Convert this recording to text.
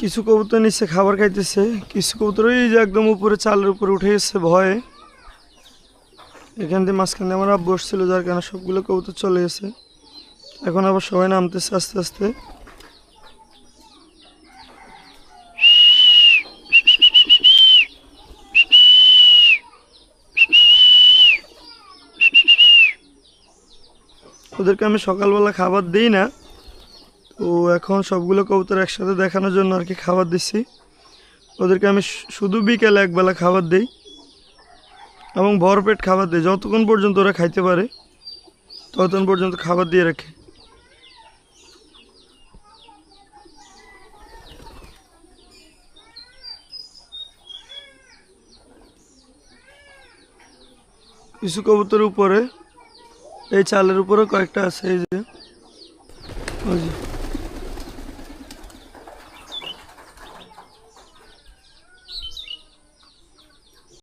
কিছু কবুতর নিচে খাবার খাইতেছে, কিছু কবুতর এই যে একদম উপরে চালের উপরে উঠে গেছে ভয়ে। এখান দিয়ে মাঝখানে আমার আব্বু বসছিল, যার কারণে সবগুলো কবুতর চলে গেছে। এখন আবার সবাই নামতেছে আস্তে আস্তে। ওদেরকে আমি সকালবেলা খাবার দিই না, তো এখন সবগুলো কবুতর একসাথে দেখানোর জন্য আর কি খাবার দিচ্ছি। ওদেরকে আমি শুধু বিকেলে একবেলা খাবার দিই এবং ভরপেট খাবার দিই, যতক্ষণ পর্যন্ত ওরা খাইতে পারে ততক্ষণ পর্যন্ত খাবার দিয়ে রাখি। কিছু কবুতর উপরে এই চালের উপরে কয়েকটা আছে, এই যে ওই যে